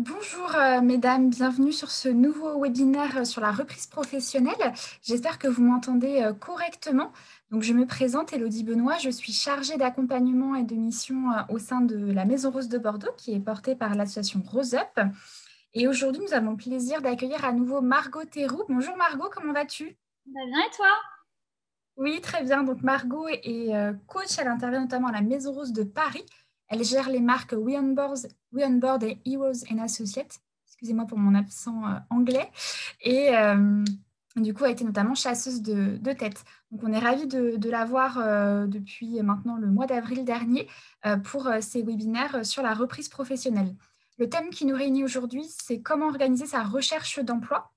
Bonjour mesdames, bienvenue sur ce nouveau webinaire sur la reprise professionnelle. J'espère que vous m'entendez correctement. Donc, je me présente, Élodie Benoît, je suis chargée d'accompagnement et de mission au sein de la Maison Rose de Bordeaux qui est portée par l'association Rose Up. Et aujourd'hui, nous avons le plaisir d'accueillir à nouveau Margot Théroux. Bonjour Margot, comment vas-tu? Bah, bien et toi? Oui, très bien. Donc, Margot est coach. Elle intervient notamment à la Maison Rose de Paris. Elle gère les marques We On Board et Heroes and Associates. Excusez-moi pour mon accent anglais. Et du coup, a été notamment chasseuse de tête. Donc, on est ravis de la voir depuis maintenant le mois d'avril dernier pour ces webinaires sur la reprise professionnelle. Le thème qui nous réunit aujourd'hui, c'est comment organiser sa recherche d'emploi.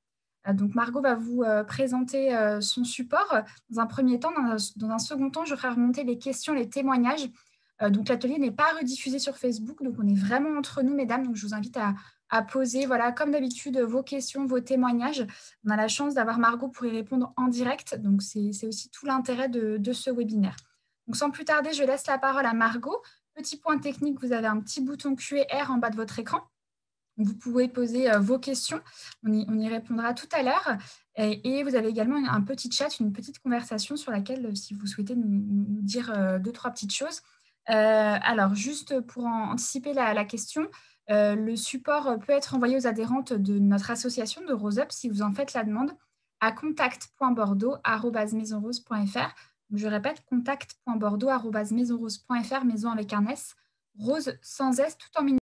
Donc, Margot va vous présenter son support dans un premier temps. Dans un second temps, je ferai remonter les questions, les témoignages. Donc, l'atelier n'est pas rediffusé sur Facebook. Donc, on est vraiment entre nous, mesdames. Donc, je vous invite à poser, voilà, comme d'habitude, vos questions, vos témoignages. On a la chance d'avoir Margot pour y répondre en direct. Donc, c'est aussi tout l'intérêt de ce webinaire. Donc, sans plus tarder, je laisse la parole à Margot. Petit point technique, vous avez un petit bouton Q&R en bas de votre écran. Vous pouvez poser vos questions, on y répondra tout à l'heure. Et vous avez également un petit chat, une petite conversation sur laquelle, si vous souhaitez nous dire deux, trois petites choses. Alors, juste pour anticiper la question, le support peut être envoyé aux adhérentes de notre association de Rose Up si vous en faites la demande à contact.bordeaux@maisonrose.fr. Je répète, contact.bordeaux@maisonrose.fr, maison avec un S, rose sans S, tout en minuscule.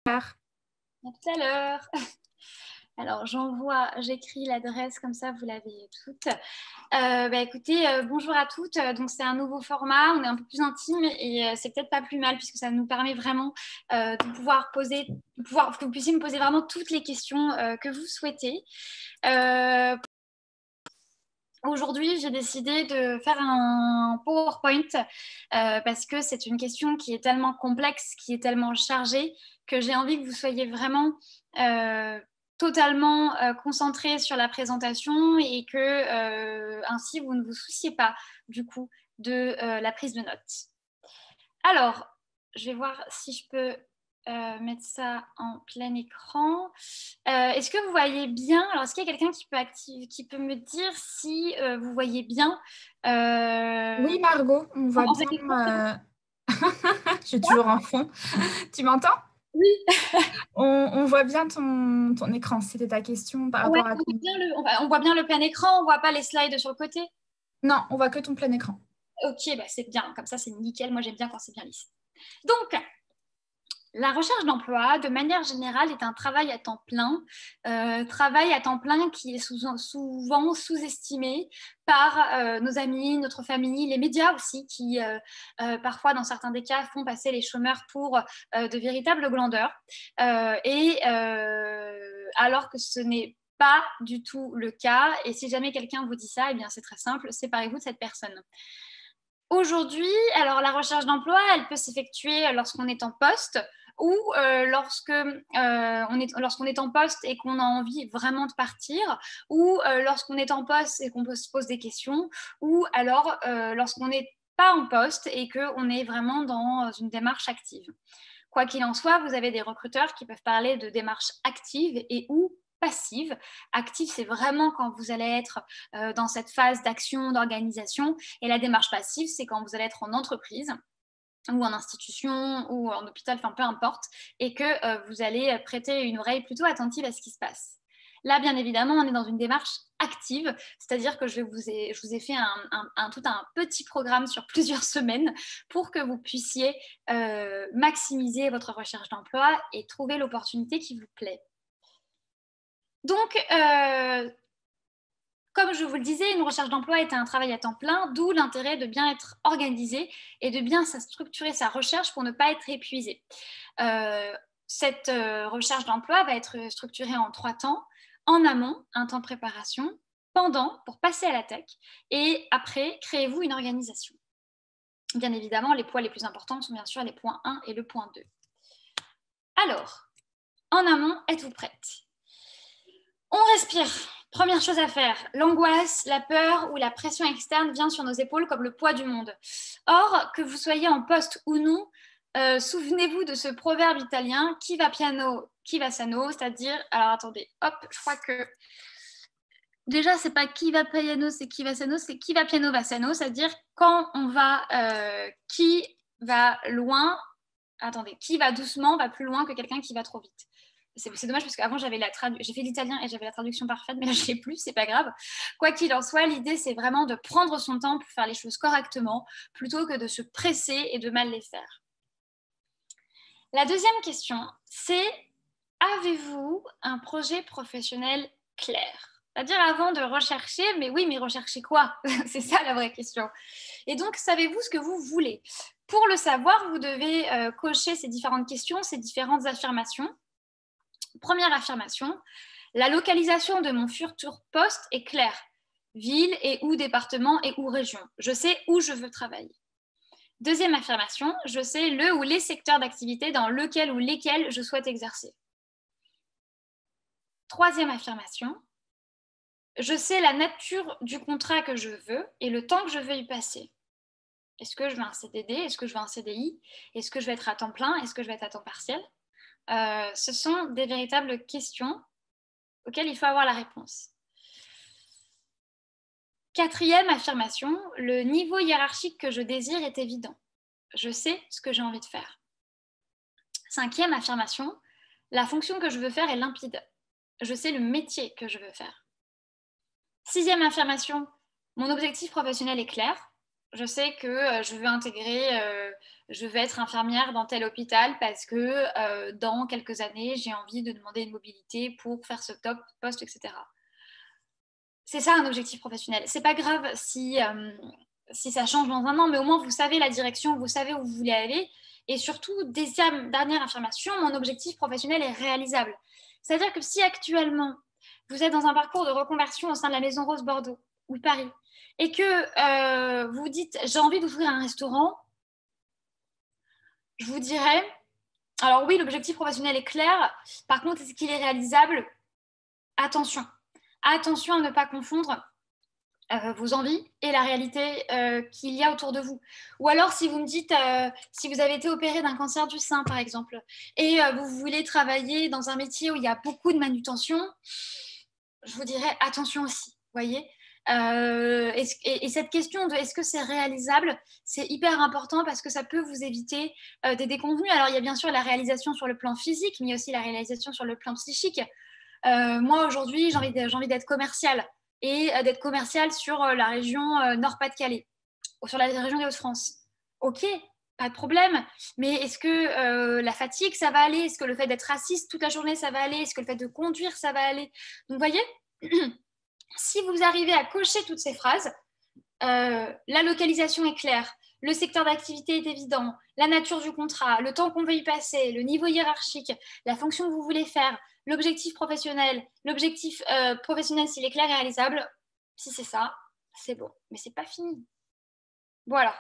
À tout à l'heure. Alors, j'écris l'adresse comme ça, vous l'avez toute. Écoutez, bonjour à toutes. Donc, c'est un nouveau format, on est un peu plus intime et c'est peut-être pas plus mal puisque ça nous permet vraiment que vous puissiez me poser vraiment toutes les questions que vous souhaitez. Aujourd'hui, j'ai décidé de faire un PowerPoint parce que c'est une question qui est tellement complexe, qui est tellement chargée, que j'ai envie que vous soyez vraiment totalement concentrés sur la présentation et que ainsi vous ne vous souciez pas du coup de la prise de notes. Alors, je vais voir si je peux mettre ça en plein écran. Est-ce que vous voyez bien? Alors, est-ce qu'il y a quelqu'un qui peut me dire si vous voyez bien Oui, Margot, on voit en plein bien. écran, c'est bon. Je suis toujours en fond. Tu m'entends? Oui, On voit bien ton écran. C'était ta question par ouais, rapport à on voit ton... bien on voit bien le plein écran, on voit pas les slides sur le côté. Non, on voit que ton plein écran. Ok, bah c'est bien, comme ça c'est nickel. Moi j'aime bien quand c'est bien lisse. Donc, la recherche d'emploi, de manière générale, est un travail à temps plein qui est souvent sous-estimé par nos amis, notre famille, les médias aussi, qui parfois, dans certains des cas, font passer les chômeurs pour de véritables glandeurs. Alors que ce n'est pas du tout le cas. Et si jamais quelqu'un vous dit ça, eh bien c'est très simple, séparez-vous de cette personne. Aujourd'hui, alors la recherche d'emploi, elle peut s'effectuer lorsqu'on est en poste ou lorsqu'on est en poste et qu'on a envie vraiment de partir, ou lorsqu'on est en poste et qu'on se pose des questions, ou alors lorsqu'on n'est pas en poste et qu'on est vraiment dans une démarche active. Quoi qu'il en soit, vous avez des recruteurs qui peuvent parler de démarche active et ou passive. Active, c'est vraiment quand vous allez être dans cette phase d'action, d'organisation. Et la démarche passive, c'est quand vous allez être en entreprise ou en institution ou en hôpital, enfin peu importe, et que vous allez prêter une oreille plutôt attentive à ce qui se passe. Là, bien évidemment, on est dans une démarche active, c'est-à-dire que je vous ai fait tout un petit programme sur plusieurs semaines pour que vous puissiez maximiser votre recherche d'emploi et trouver l'opportunité qui vous plaît. Donc, comme je vous le disais, une recherche d'emploi est un travail à temps plein, d'où l'intérêt de bien être organisé et de bien structurer sa recherche pour ne pas être épuisé. Cette recherche d'emploi va être structurée en 3 temps. En amont, un temps préparation, pendant, pour passer à l'attaque, et après, créez-vous une organisation. Bien évidemment, les points les plus importants sont bien sûr les points 1 et le point 2. Alors, en amont, êtes-vous prête? On respire. Première chose à faire, l'angoisse, la peur ou la pression externe vient sur nos épaules comme le poids du monde. Or, que vous soyez en poste ou non, Souvenez-vous de ce proverbe italien, qui va piano, qui va sano, c'est-à-dire, alors attendez, hop, je crois que déjà, c'est pas qui va piano, c'est qui va sano, c'est qui va piano va sano, c'est-à-dire quand on va, qui va loin, attendez, qui va doucement va plus loin que quelqu'un qui va trop vite. C'est dommage parce qu'avant, j'ai fait l'italien et j'avais la traduction parfaite, mais là, je l'ai plus, c'est pas grave. Quoi qu'il en soit, l'idée, c'est vraiment de prendre son temps pour faire les choses correctement, plutôt que de se presser et de mal les faire. La deuxième question, c'est avez-vous un projet professionnel clair? C'est-à-dire avant de rechercher, mais oui, mais rechercher quoi? C'est ça la vraie question. Et donc, savez-vous ce que vous voulez? Pour le savoir, vous devez cocher ces différentes questions, ces différentes affirmations. Première affirmation, la localisation de mon futur poste est claire. Ville et ou département et ou région. Je sais où je veux travailler. Deuxième affirmation, je sais le ou les secteurs d'activité dans lequel ou lesquels je souhaite exercer. Troisième affirmation, je sais la nature du contrat que je veux et le temps que je veux y passer. Est-ce que je veux un CDD? Est-ce que je veux un CDI? Est-ce que je vais être à temps plein? Est-ce que je vais être à temps partiel? Ce sont des véritables questions auxquelles il faut avoir la réponse. Quatrième affirmation, le niveau hiérarchique que je désire est évident. Je sais ce que j'ai envie de faire. Cinquième affirmation, la fonction que je veux faire est limpide. Je sais le métier que je veux faire. Sixième affirmation, mon objectif professionnel est clair. Je sais que je veux être infirmière dans tel hôpital parce que dans quelques années, j'ai envie de demander une mobilité pour faire ce top poste, etc. C'est ça un objectif professionnel. C'est pas grave si ça change dans un an, mais au moins vous savez la direction, vous savez où vous voulez aller. Et surtout, dernière affirmation, mon objectif professionnel est réalisable. C'est-à-dire que si actuellement, vous êtes dans un parcours de reconversion au sein de la Maison Rose Bordeaux ou Paris, et que vous dites j'ai envie d'ouvrir un restaurant, je vous dirais, alors oui, l'objectif professionnel est clair, par contre, est-ce qu'il est réalisable? Attention. Attention à ne pas confondre vos envies et la réalité qu'il y a autour de vous. Ou alors, si vous me dites, si vous avez été opéré d'un cancer du sein, par exemple, et vous voulez travailler dans un métier où il y a beaucoup de manutention, je vous dirais attention aussi, voyez. Et cette question de est-ce que c'est réalisable, c'est hyper important parce que ça peut vous éviter des déconvenues. Alors, il y a bien sûr la réalisation sur le plan physique, mais il y a aussi la réalisation sur le plan psychique. Moi, aujourd'hui, j'ai envie d'être commerciale et d'être commerciale sur la région Nord-Pas-de-Calais, ou sur la région des Hauts-de-France. Ok, pas de problème, mais est-ce que la fatigue, ça va aller? Est-ce que le fait d'être raciste toute la journée, ça va aller? Est-ce que le fait de conduire, ça va aller? Donc, vous voyez, si vous arrivez à cocher toutes ces phrases, la localisation est claire, le secteur d'activité est évident, la nature du contrat, le temps qu'on veut y passer, le niveau hiérarchique, la fonction que vous voulez faire, l'objectif professionnel s'il est clair et réalisable, si c'est ça, c'est bon. Mais c'est pas fini. Voilà.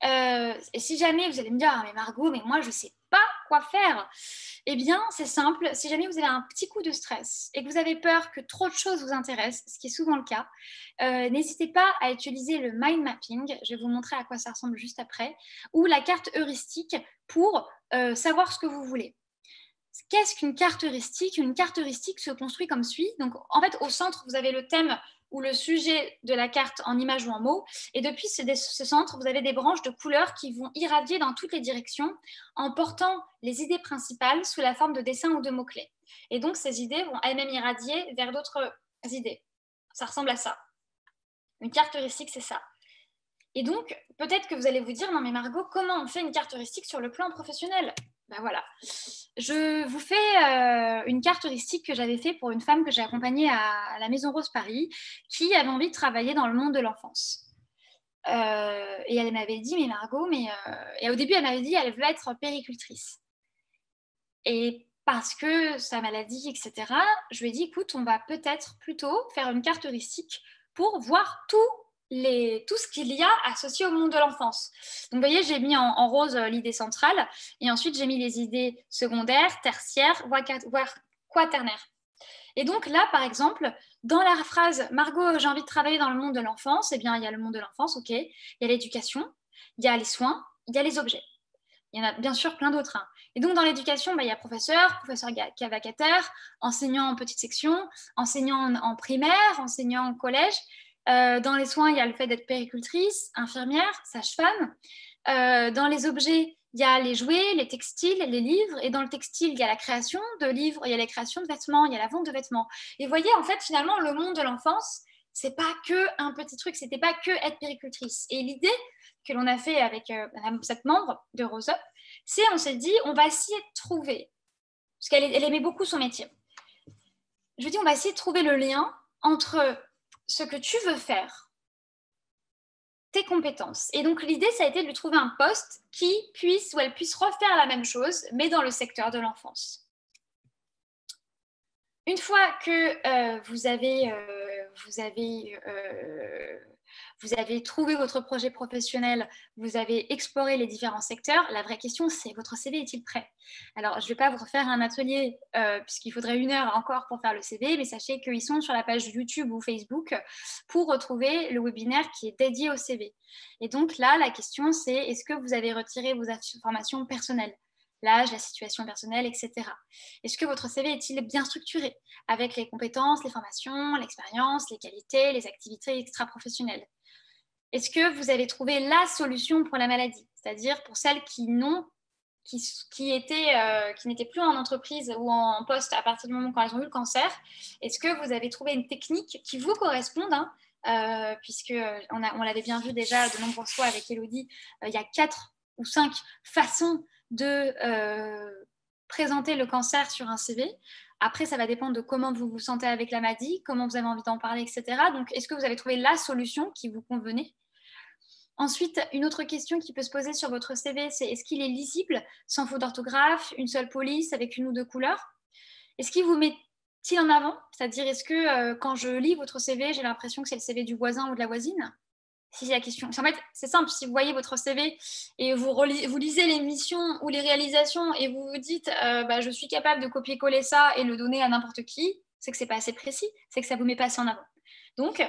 Et si jamais vous allez me dire, ah, mais Margot, mais moi je sais pas quoi faire, eh bien c'est simple, si jamais vous avez un petit coup de stress et que vous avez peur que trop de choses vous intéressent, ce qui est souvent le cas, n'hésitez pas à utiliser le mind mapping, je vais vous montrer à quoi ça ressemble juste après, ou la carte heuristique pour savoir ce que vous voulez. Qu'est-ce qu'une carte heuristique? Une carte heuristique se construit comme suit. Donc, en fait, au centre, vous avez le thème ou le sujet de la carte en image ou en mots. Et depuis ce centre, vous avez des branches de couleurs qui vont irradier dans toutes les directions en portant les idées principales sous la forme de dessins ou de mots-clés. Et donc, ces idées vont elles-mêmes irradier vers d'autres idées. Ça ressemble à ça. Une carte heuristique, c'est ça. Et donc, peut-être que vous allez vous dire, non mais Margot, comment on fait une carte heuristique sur le plan professionnel? Ben voilà, je vous fais une carte heuristique que j'avais fait pour une femme que j'ai accompagnée à la Maison Rose Paris, qui avait envie de travailler dans le monde de l'enfance. Et elle m'avait dit, mais Margot, et au début, elle m'avait dit, elle veut être péricultrice. Et parce que sa maladie, etc., je lui ai dit, écoute, on va peut-être plutôt faire une carte heuristique pour voir tout ce qu'il y a associé au monde de l'enfance. Donc, vous voyez, j'ai mis en rose l'idée centrale et ensuite, j'ai mis les idées secondaires, tertiaires, voire quaternaires. Et donc là, par exemple, dans la phrase « Margot, j'ai envie de travailler dans le monde de l'enfance », eh bien, il y a le monde de l'enfance, ok, il y a l'éducation, il y a les soins, il y a les objets. Il y en a bien sûr plein d'autres. Hein. Et donc, dans l'éducation, il y a professeur vacataire, enseignant en petite section, enseignant en primaire, enseignant en collège. Dans les soins, il y a le fait d'être péricultrice, infirmière, sage-femme. Dans les objets, il y a les jouets, les textiles, les livres. Et dans le textile, il y a la création de livres, il y a la création de vêtements, il y a la vente de vêtements. Et vous voyez, en fait, finalement, le monde de l'enfance, c'est pas que un petit truc, c'était pas que être péricultrice. Et l'idée que l'on a fait avec cette membre de Rose Up, c'est on s'est dit, on va essayer de trouver, parce qu'elle aimait beaucoup son métier. Je dis, on va essayer de trouver le lien entre ce que tu veux faire, tes compétences. Et donc, l'idée, ça a été de lui trouver un poste qui puisse, ou elle puisse refaire la même chose, mais dans le secteur de l'enfance. Une fois que vous avez trouvé votre projet professionnel, vous avez exploré les différents secteurs, la vraie question, c'est votre CV est-il prêt? Alors, je ne vais pas vous refaire un atelier, puisqu'il faudrait 1 heure encore pour faire le CV, mais sachez qu'ils sont sur la page YouTube ou Facebook pour retrouver le webinaire qui est dédié au CV. Et donc là, la question, c'est est-ce que vous avez retiré vos informations personnelles? L'âge, la situation personnelle, etc. Est-ce que votre CV est-il bien structuré avec les compétences, les formations, l'expérience, les qualités, les activités extra-professionnelles? Est-ce que vous avez trouvé la solution pour la maladie? C'est-à-dire pour celles qui n'étaient plus en entreprise ou en poste à partir du moment quand elles ont eu le cancer. Est-ce que vous avez trouvé une technique qui vous corresponde, puisque on l'avait bien vu déjà de nombreuses fois avec Elodie, il y a 4 ou 5 façons de présenter le cancer sur un CV. Après, ça va dépendre de comment vous vous sentez avec la maladie, comment vous avez envie d'en parler, etc. Donc, est-ce que vous avez trouvé la solution qui vous convenait? Ensuite, une autre question qui peut se poser sur votre CV, c'est est-ce qu'il est lisible, sans faute d'orthographe, une seule police, avec 1 ou 2 couleurs? Est-ce qu'il vous met-il en avant? C'est-à-dire, est-ce que quand je lis votre CV, j'ai l'impression que c'est le CV du voisin ou de la voisine? Si la question. En fait, c'est simple. Si vous voyez votre CV et vous lisez les missions ou les réalisations et vous vous dites je suis capable de copier-coller ça et le donner à n'importe qui, c'est que c'est pas assez précis, c'est que ça vous met pas assez en avant. Donc,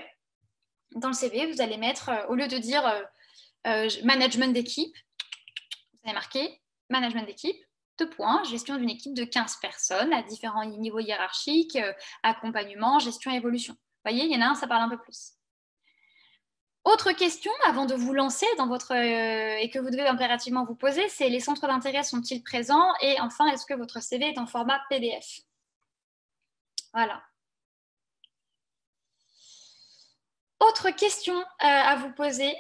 dans le CV, vous allez mettre, au lieu de dire management d'équipe, vous allez marquer management d'équipe, 2 points, gestion d'une équipe de 15 personnes à différents niveaux hiérarchiques, accompagnement, gestion et évolution. Vous voyez, il y en a un, ça parle un peu plus. Autre question avant de vous lancer dans votre et que vous devez impérativement vous poser, c'est les centres d'intérêt sont-ils présents? Et enfin, est-ce que votre CV est en format PDF? Voilà. Autre question à vous poser.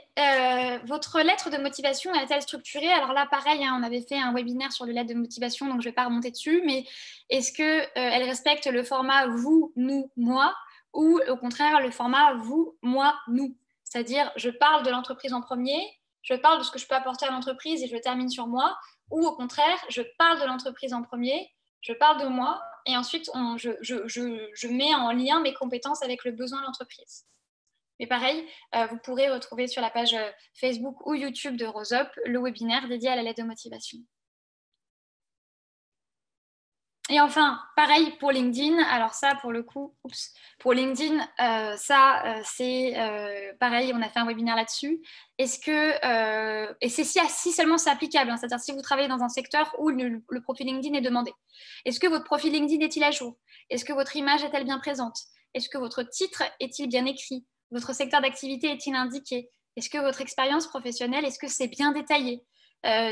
Votre lettre de motivation est-elle structurée? Alors là, pareil, on avait fait un webinaire sur les lettres de motivation, donc je ne vais pas remonter dessus, mais est-ce qu'elle respecte le format vous, nous, moi, ou au contraire le format vous, moi, nous? C'est-à-dire, je parle de l'entreprise en premier, je parle de ce que je peux apporter à l'entreprise et je termine sur moi, ou au contraire, je parle de l'entreprise en premier, je parle de moi, et ensuite, je mets en lien mes compétences avec le besoin de l'entreprise. Mais pareil, vous pourrez retrouver sur la page Facebook ou YouTube de Rose Up le webinaire dédié à la lettre de motivation. Et enfin, pareil pour LinkedIn. Alors ça, pour le coup, pour LinkedIn, c'est pareil, on a fait un webinaire là-dessus. Est-ce que, et c'est si seulement c'est applicable, c'est-à-dire si vous travaillez dans un secteur où le profil LinkedIn est demandé. Est-ce que votre profil LinkedIn est-il à jour? Est-ce que votre image est-elle bien présente? Est-ce que votre titre est-il bien écrit? Votre secteur d'activité est-il indiqué? Est-ce que votre expérience professionnelle, est-ce que c'est bien détaillé?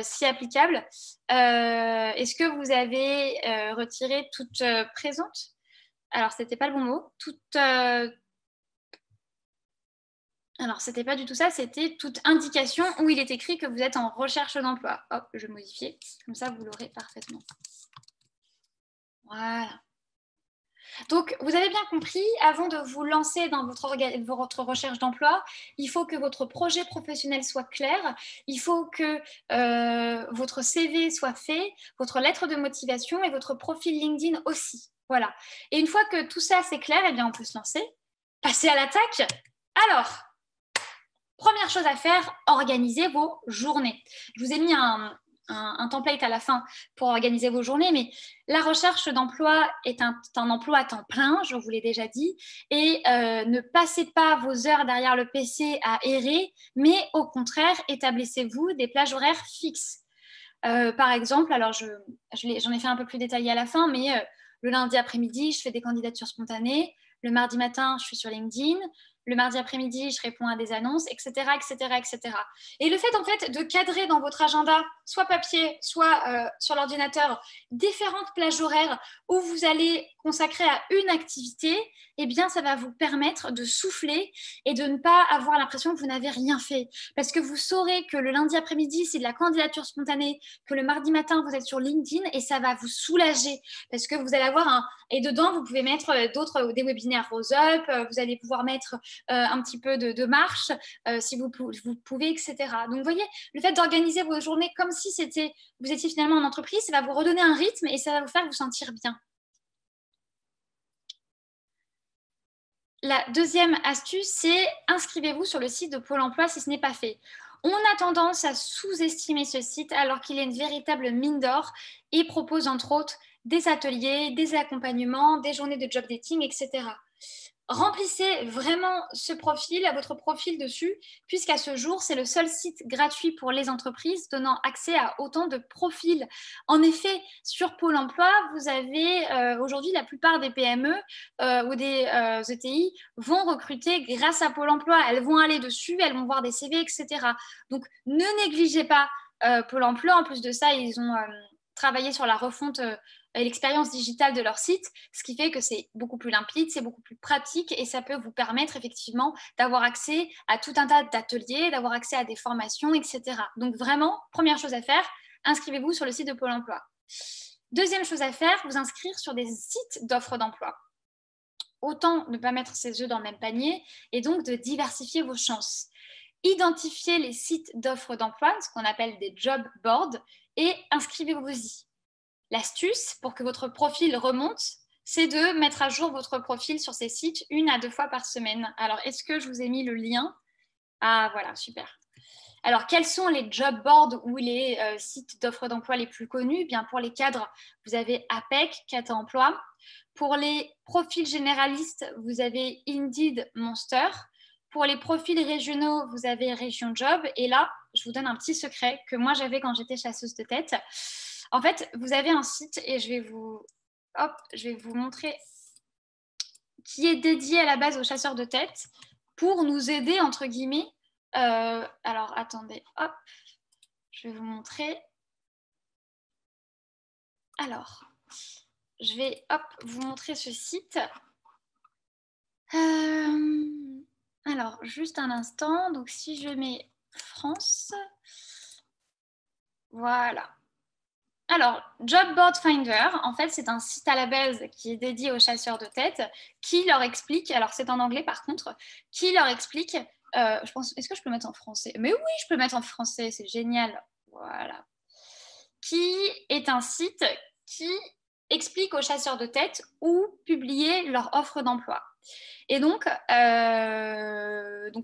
Si applicable. Est-ce que vous avez retiré toute présente? Alors, c'était pas le bon mot. Alors, c'était pas du tout ça, c'était toute indication où il est écrit que vous êtes en recherche d'emploi. Hop, je vais modifier, comme ça vous l'aurez parfaitement. Voilà. Donc, vous avez bien compris, avant de vous lancer dans votre recherche d'emploi, il faut que votre projet professionnel soit clair, il faut que votre CV soit fait, votre lettre de motivation et votre profil LinkedIn aussi. Voilà. Et une fois que tout ça, c'est clair, eh bien, on peut se lancer. Passer à l'attaque. Alors, première chose à faire, organisez vos journées. Je vous ai mis un template à la fin pour organiser vos journées, mais la recherche d'emploi est un emploi à temps plein, je vous l'ai déjà dit, et ne passez pas vos heures derrière le PC à errer, mais au contraire, établissez-vous des plages horaires fixes. Par exemple, alors j'en ai fait un peu plus détaillé à la fin, mais le lundi après-midi, je fais des candidatures spontanées. Le mardi matin, je suis sur LinkedIn. Le mardi après-midi, je réponds à des annonces, etc., etc., etc. Et le fait, en fait, de cadrer dans votre agenda, soit papier, soit sur l'ordinateur, différentes plages horaires où vous allez consacrer à une activité, eh bien, ça va vous permettre de souffler et de ne pas avoir l'impression que vous n'avez rien fait. Parce que vous saurez que le lundi après-midi, c'est de la candidature spontanée, que le mardi matin, vous êtes sur LinkedIn et ça va vous soulager parce que vous allez avoir un... Et dedans, vous pouvez mettre des webinaires Rose Up, vous allez pouvoir mettre un petit peu de marche, si vous pouvez, etc. Donc, vous voyez, le fait d'organiser vos journées comme si vous étiez finalement en entreprise, ça va vous redonner un rythme et ça va vous faire vous sentir bien. La deuxième astuce, c'est inscrivez-vous sur le site de Pôle emploi si ce n'est pas fait. On a tendance à sous-estimer ce site alors qu'il est une véritable mine d'or et propose entre autres des ateliers, des accompagnements, des journées de job dating, etc. Remplissez vraiment votre profil dessus, puisqu'à ce jour, c'est le seul site gratuit pour les entreprises donnant accès à autant de profils. En effet, sur Pôle emploi, vous avez aujourd'hui la plupart des PME ou des ETI vont recruter grâce à Pôle emploi. Elles vont aller dessus, elles vont voir des CV, etc. Donc, ne négligez pas Pôle emploi. En plus de ça, ils ont travaillé sur la refonte et l'expérience digitale de leur site, ce qui fait que c'est beaucoup plus limpide, c'est beaucoup plus pratique et ça peut vous permettre effectivement d'avoir accès à tout un tas d'ateliers, d'avoir accès à des formations, etc. Donc vraiment, première chose à faire, inscrivez-vous sur le site de Pôle emploi. Deuxième chose à faire, vous inscrire sur des sites d'offres d'emploi. Autant ne pas mettre ses œufs dans le même panier et donc de diversifier vos chances. Identifiez les sites d'offres d'emploi, ce qu'on appelle des job boards, et inscrivez-vous-y. L'astuce pour que votre profil remonte, c'est de mettre à jour votre profil sur ces sites 1 à 2 fois par semaine. Alors, est-ce que je vous ai mis le lien? Ah, voilà, super. Alors, quels sont les job boards ou les sites d'offres d'emploi les plus connus? Eh bien, pour les cadres, vous avez APEC, Cata Emploi. Pour les profils généralistes, vous avez Indeed, Monster. Pour les profils régionaux, vous avez Région Job. Et là, je vous donne un petit secret que moi, j'avais quand j'étais chasseuse de tête. En fait, vous avez un site et je vais vous montrer qui est dédié à la base aux chasseurs de tête pour nous aider, entre guillemets. Alors, attendez, hop, je vais vous montrer. Alors, je vais vous montrer ce site. Alors, juste un instant. Donc, si je mets France, voilà. Alors, Job Board Finder, en fait, c'est un site à la base qui est dédié aux chasseurs de tête, qui leur explique, alors c'est en anglais par contre, qui leur explique, je pense, est-ce que je peux mettre en français? Mais oui, je peux mettre en français, c'est génial. Voilà. Qui est un site qui explique aux chasseurs de tête où publier leur offre d'emploi. Et donc,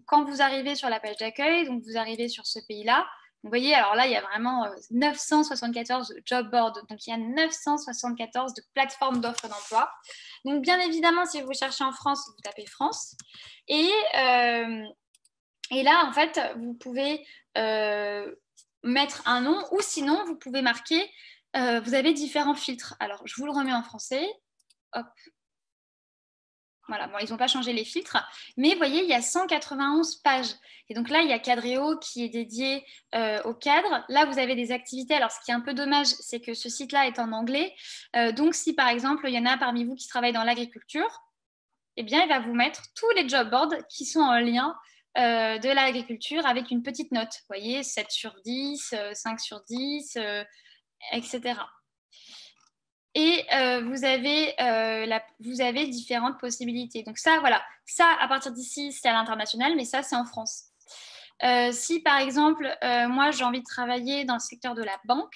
quand vous arrivez sur la page d'accueil, donc vous arrivez sur ce pays-là, vous voyez, alors là, il y a vraiment 974 job boards. Donc, il y a 974 de plateformes d'offres d'emploi. Donc, bien évidemment, si vous cherchez en France, vous tapez France. Et là, en fait, vous pouvez mettre un nom ou sinon, vous pouvez marquer, vous avez différents filtres. Alors, je vous le remets en français. Hop. Voilà, bon, ils n'ont pas changé les filtres, mais vous voyez, il y a 191 pages. Et donc là, il y a Cadréo qui est dédié au cadre. Là, vous avez des activités. Alors, ce qui est un peu dommage, c'est que ce site-là est en anglais. Donc, si par exemple, il y en a parmi vous qui travaillent dans l'agriculture, eh bien, il va vous mettre tous les job boards qui sont en lien de l'agriculture avec une petite note. Vous voyez, 7 sur 10, 5 sur 10, etc. Et vous avez différentes possibilités. Donc ça, voilà, ça, à partir d'ici, c'est à l'international, mais ça, c'est en France. Si, par exemple, moi, j'ai envie de travailler dans le secteur de la banque,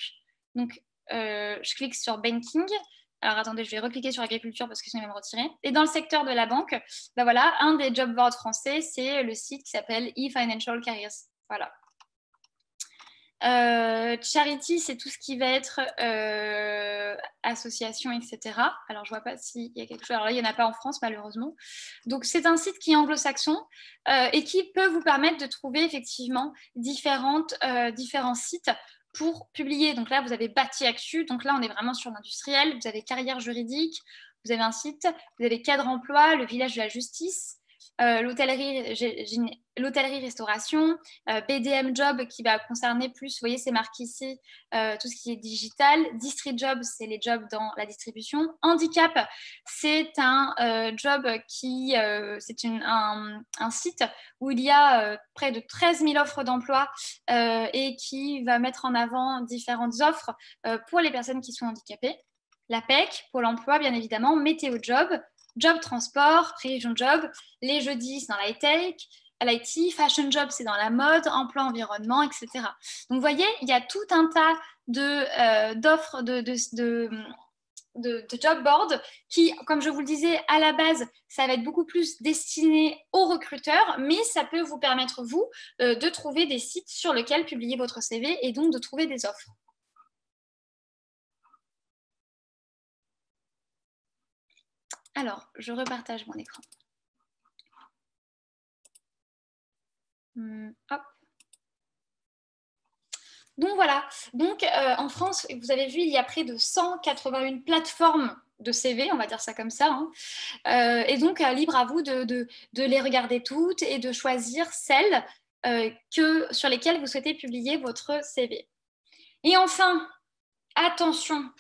donc je clique sur Banking. Alors, attendez, je vais recliquer sur Agriculture parce que sinon, il va me retirer. Et dans le secteur de la banque, ben voilà, un des job boards français, c'est le site qui s'appelle eFinancial Careers. Voilà. Charity, c'est tout ce qui va être association, etc. Alors, je vois pas s'il y a quelque chose. Alors là, il n'y en a pas en France, malheureusement. Donc, c'est un site qui est anglo-saxon et qui peut vous permettre de trouver effectivement différents sites pour publier. Donc là, vous avez bâti Actu. Donc là, on est vraiment sur l'industriel. Vous avez carrière juridique. Vous avez un site. Vous avez cadre emploi, le village de la justice, l'hôtellerie-restauration, BDM Job qui va concerner plus, vous voyez, c'est marqué ici, tout ce qui est digital. Distri Job, c'est les jobs dans la distribution. Handicap, c'est un job qui, c'est un site où il y a près de 13 000 offres d'emploi et qui va mettre en avant différentes offres pour les personnes qui sont handicapées. La PEC, Pôle emploi, bien évidemment, Météo Job, Job Transport, Région Job, les jeudis, c'est dans l'high-tech, l'IT, Fashion Job, c'est dans la mode, emploi, environnement, etc. Donc, vous voyez, il y a tout un tas d'offres, de job board qui, comme je vous le disais, à la base, ça va être beaucoup plus destiné aux recruteurs, mais ça peut vous permettre, vous, de trouver des sites sur lesquels publier votre CV et donc de trouver des offres. Alors, je repartage mon écran. Hop. Donc voilà, donc en France, vous avez vu, il y a près de 181 plateformes de CV, on va dire ça comme ça. Hein. Et donc, libre à vous de les regarder toutes et de choisir celles sur lesquelles vous souhaitez publier votre CV. Et enfin, attention,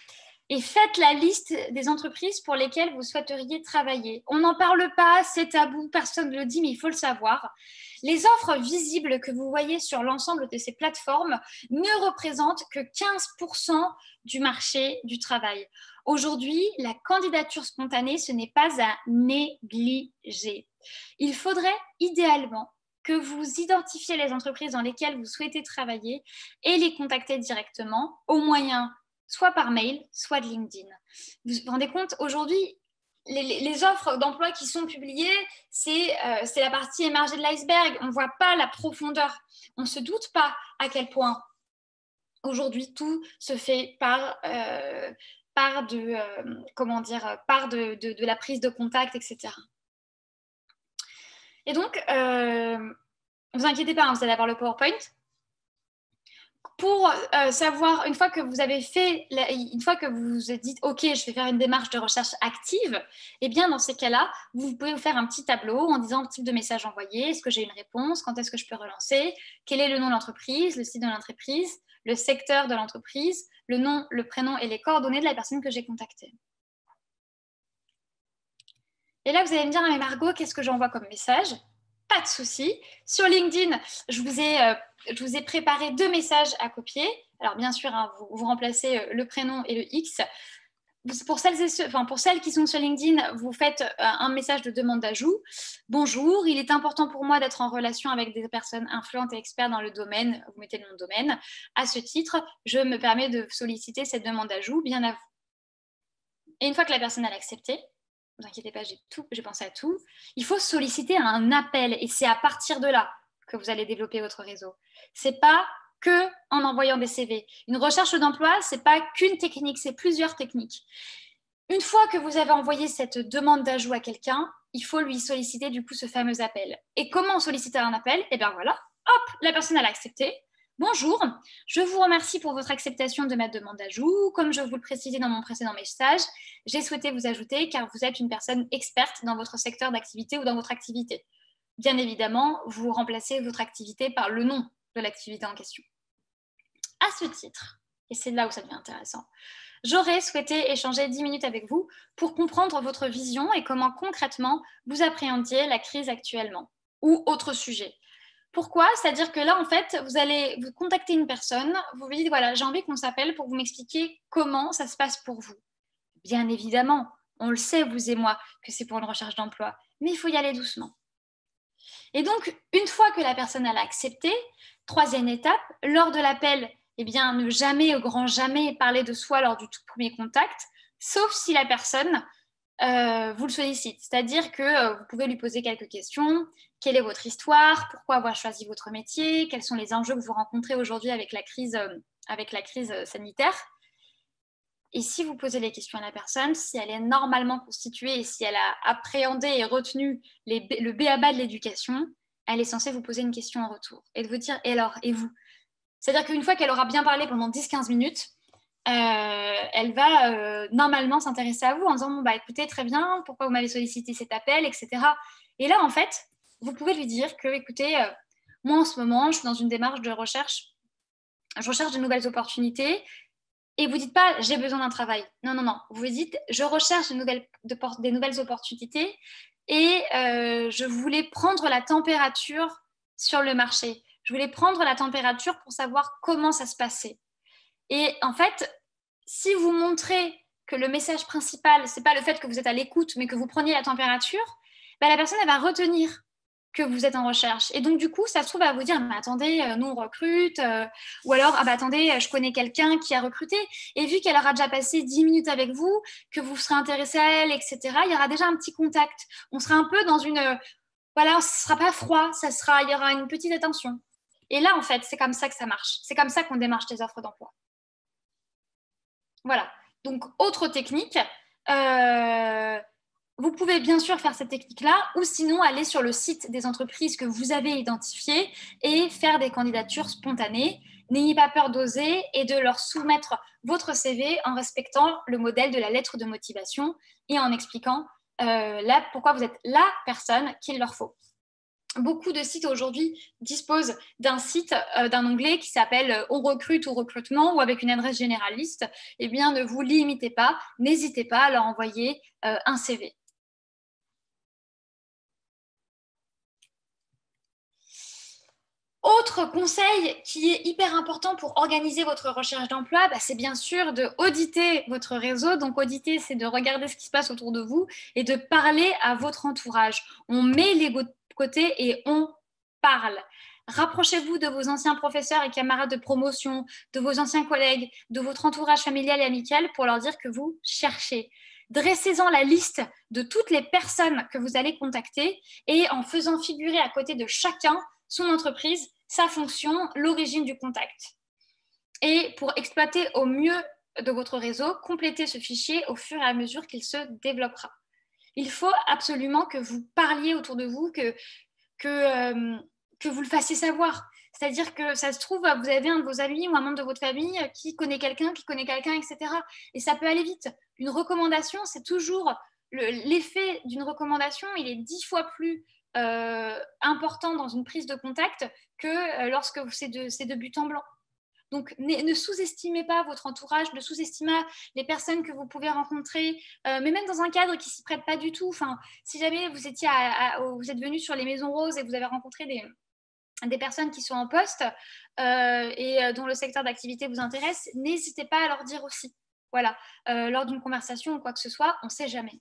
et faites la liste des entreprises pour lesquelles vous souhaiteriez travailler. On n'en parle pas, c'est tabou, personne ne le dit, mais il faut le savoir. Les offres visibles que vous voyez sur l'ensemble de ces plateformes ne représentent que 15% du marché du travail. Aujourd'hui, la candidature spontanée, ce n'est pas à négliger. Il faudrait idéalement que vous identifiez les entreprises dans lesquelles vous souhaitez travailler et les contacter directement au moyen soit par mail, soit de LinkedIn. Vous vous rendez compte, aujourd'hui, les offres d'emploi qui sont publiées, c'est la partie émergée de l'iceberg. On ne voit pas la profondeur. On ne se doute pas à quel point aujourd'hui tout se fait par de la prise de contact, etc. Et donc, ne vous inquiétez pas, hein, vous allez avoir le PowerPoint. Pour savoir, une fois que vous avez fait, une fois que vous vous dites, OK, je vais faire une démarche de recherche active, eh bien, dans ces cas-là, vous pouvez vous faire un petit tableau en disant le type de message envoyé, est-ce que j'ai une réponse, quand est-ce que je peux relancer, quel est le nom de l'entreprise, le site de l'entreprise, le secteur de l'entreprise, le nom, le prénom et les coordonnées de la personne que j'ai contactée. Et là, vous allez me dire, ah, mais Margot, qu'est-ce que j'envoie comme message? Pas de souci. Sur LinkedIn, je vous ai préparé 2 messages à copier. Alors, bien sûr, hein, vous remplacez le prénom et le X. Pour celles qui sont sur LinkedIn, vous faites un message de demande d'ajout. Bonjour, il est important pour moi d'être en relation avec des personnes influentes et experts dans le domaine. Vous mettez le nom de domaine. À ce titre, je me permets de solliciter cette demande d'ajout. Bien à vous. Et une fois que la personne a accepté, ne vous inquiétez pas, j'ai pensé à tout. Il faut solliciter un appel et c'est à partir de là que vous allez développer votre réseau. C'est pas que en envoyant des CV. Une recherche d'emploi, c'est pas qu'une technique, c'est plusieurs techniques. Une fois que vous avez envoyé cette demande d'ajout à quelqu'un, il faut lui solliciter du coup ce fameux appel. Et comment solliciter un appel? Eh bien voilà, hop, la personne elle a accepté. Bonjour, je vous remercie pour votre acceptation de ma demande d'ajout. Comme je vous le précisais dans mon précédent message, j'ai souhaité vous ajouter car vous êtes une personne experte dans votre secteur d'activité ou dans votre activité. Bien évidemment, vous remplacez votre activité par le nom de l'activité en question. À ce titre, et c'est là où ça devient intéressant, j'aurais souhaité échanger 10 minutes avec vous pour comprendre votre vision et comment concrètement vous appréhendiez la crise actuellement ou autre sujet. Pourquoi? C'est-à-dire que là, en fait, vous allez vous contacter une personne, vous lui dites, voilà, j'ai envie qu'on s'appelle pour vous m'expliquer comment ça se passe pour vous. Bien évidemment, on le sait, vous et moi, que c'est pour une recherche d'emploi, mais il faut y aller doucement. Et donc, une fois que la personne a accepté, 3e étape, lors de l'appel, eh bien, ne jamais, au grand jamais, parler de soi lors du tout premier contact, sauf si la personne vous le sollicite. C'est-à-dire que vous pouvez lui poser quelques questions. Quelle est votre histoire? Pourquoi avoir choisi votre métier? Quels sont les enjeux que vous rencontrez aujourd'hui avec la crise sanitaire? Et si vous posez les questions à la personne, si elle est normalement constituée et si elle a appréhendé et retenu le b.a.-ba de l'éducation, elle est censée vous poser une question en retour et de vous dire, et alors, et vous? C'est-à-dire qu'une fois qu'elle aura bien parlé pendant 10-15 minutes, elle va normalement s'intéresser à vous en disant bon, bah, écoutez, très bien, pourquoi vous m'avez sollicité cet appel, etc. Et là, en fait, vous pouvez lui dire que, écoutez, moi en ce moment, je suis dans une démarche de recherche, je recherche de nouvelles opportunités. Et vous ne dites pas j'ai besoin d'un travail. Non, non, non. Vous dites je recherche des nouvelles opportunités et je voulais prendre la température sur le marché. Je voulais prendre la température pour savoir comment ça se passait. Et en fait, si vous montrez que le message principal, ce n'est pas le fait que vous êtes à l'écoute, mais que vous preniez la température, bah, la personne elle va retenir que vous êtes en recherche. Et donc, du coup, ça se trouve à vous dire, mais attendez, nous, on recrute. Ou alors, ah bah attendez, je connais quelqu'un qui a recruté. Et vu qu'elle aura déjà passé 10 minutes avec vous, que vous serez intéressé à elle, etc., il y aura déjà un petit contact. On sera un peu dans une... voilà, ce ne sera pas froid, il y aura une petite attention. Et là, en fait, c'est comme ça que ça marche. C'est comme ça qu'on démarche les offres d'emploi. Voilà. Donc, autre technique... vous pouvez bien sûr faire cette technique-là ou sinon aller sur le site des entreprises que vous avez identifiées et faire des candidatures spontanées. N'ayez pas peur d'oser et de leur soumettre votre CV en respectant le modèle de la lettre de motivation et en expliquant pourquoi vous êtes la personne qu'il leur faut. Beaucoup de sites aujourd'hui disposent d'un site, d'un onglet qui s'appelle On recrute ou recrutement ou avec une adresse généraliste. Eh bien, ne vous limitez pas, n'hésitez pas à leur envoyer un CV. Autre conseil qui est hyper important pour organiser votre recherche d'emploi, c'est bien sûr de auditer votre réseau. Donc, auditer, c'est de regarder ce qui se passe autour de vous et de parler à votre entourage. On met l'ego de côté et on parle. Rapprochez-vous de vos anciens professeurs et camarades de promotion, de vos anciens collègues, de votre entourage familial et amical pour leur dire que vous cherchez. Dressez-en la liste de toutes les personnes que vous allez contacter et en faisant figurer à côté de chacun son entreprise, sa fonction, l'origine du contact. Et pour exploiter au mieux de votre réseau, complétez ce fichier au fur et à mesure qu'il se développera. Il faut absolument que vous parliez autour de vous, que vous le fassiez savoir. C'est-à-dire que ça se trouve, vous avez un de vos amis ou un membre de votre famille qui connaît quelqu'un, etc. Et ça peut aller vite. Une recommandation, c'est toujours... L'effet d'une recommandation, il est 10 fois plus important dans une prise de contact que lorsque c'est de but en blanc. Donc, ne sous-estimez pas votre entourage, ne sous-estimez les personnes que vous pouvez rencontrer, mais même dans un cadre qui ne s'y prête pas du tout. Enfin, si jamais vous êtes venu sur les Maisons Roses et vous avez rencontré des personnes qui sont en poste et dont le secteur d'activité vous intéresse, n'hésitez pas à leur dire aussi. Voilà, lors d'une conversation ou quoi que ce soit, on ne sait jamais.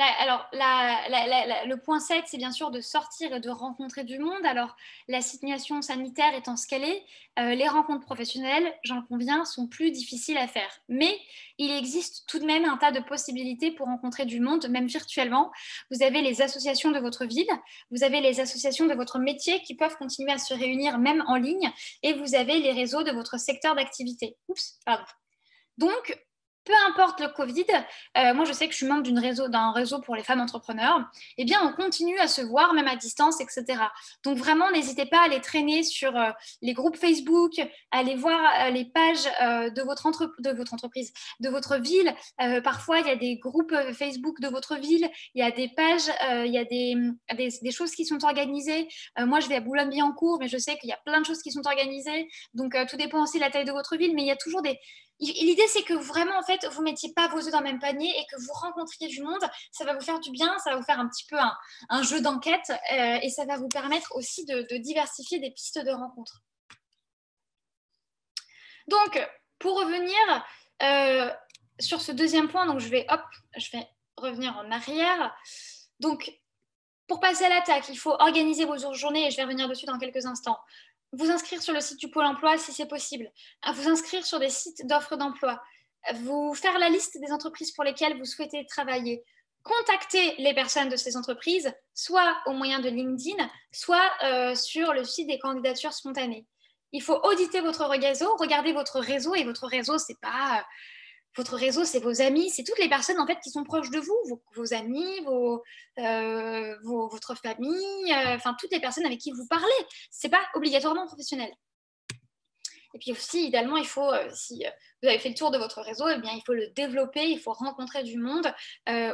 Le point 7, c'est bien sûr de sortir et de rencontrer du monde. Alors, la situation sanitaire étant ce qu'elle est, les rencontres professionnelles, j'en conviens, sont plus difficiles à faire. Mais il existe tout de même un tas de possibilités pour rencontrer du monde, même virtuellement. Vous avez les associations de votre ville, vous avez les associations de votre métier qui peuvent continuer à se réunir même en ligne, et vous avez les réseaux de votre secteur d'activité. Donc, peu importe le Covid, moi je sais que je suis membre d'un réseau pour les femmes entrepreneurs, eh bien on continue à se voir même à distance, etc. Donc vraiment, n'hésitez pas à aller traîner sur les groupes Facebook, à aller voir les pages de votre entreprise, de votre ville. Parfois, il y a des groupes Facebook de votre ville, il y a des pages, il y a des choses qui sont organisées. Moi, je vais à Boulogne-Billancourt, mais je sais qu'il y a plein de choses qui sont organisées. Donc, tout dépend aussi de la taille de votre ville, mais il y a toujours des... L'idée, c'est que vraiment, en fait, vous ne mettiez pas vos œufs dans le même panier et que vous rencontriez du monde. Ça va vous faire du bien, ça va vous faire un petit peu un jeu d'enquête et ça va vous permettre aussi de diversifier des pistes de rencontres. Donc, pour revenir sur ce deuxième point, donc je vais revenir en arrière. Donc, pour passer à l'attaque, il faut organiser vos journées et je vais revenir dessus dans quelques instants. Vous inscrire sur le site du Pôle emploi si c'est possible, vous inscrire sur des sites d'offres d'emploi, vous faire la liste des entreprises pour lesquelles vous souhaitez travailler, contacter les personnes de ces entreprises, soit au moyen de LinkedIn, soit sur le site des candidatures spontanées. Il faut auditer votre réseau, regarder votre réseau, et votre réseau, c'est pas votre réseau, c'est vos amis, c'est toutes les personnes en fait qui sont proches de vous, vos amis, votre famille, enfin toutes les personnes avec qui vous parlez. C'est pas obligatoirement professionnel. Et puis aussi, idéalement, il faut, si vous avez fait le tour de votre réseau, eh bien, il faut le développer, il faut rencontrer du monde.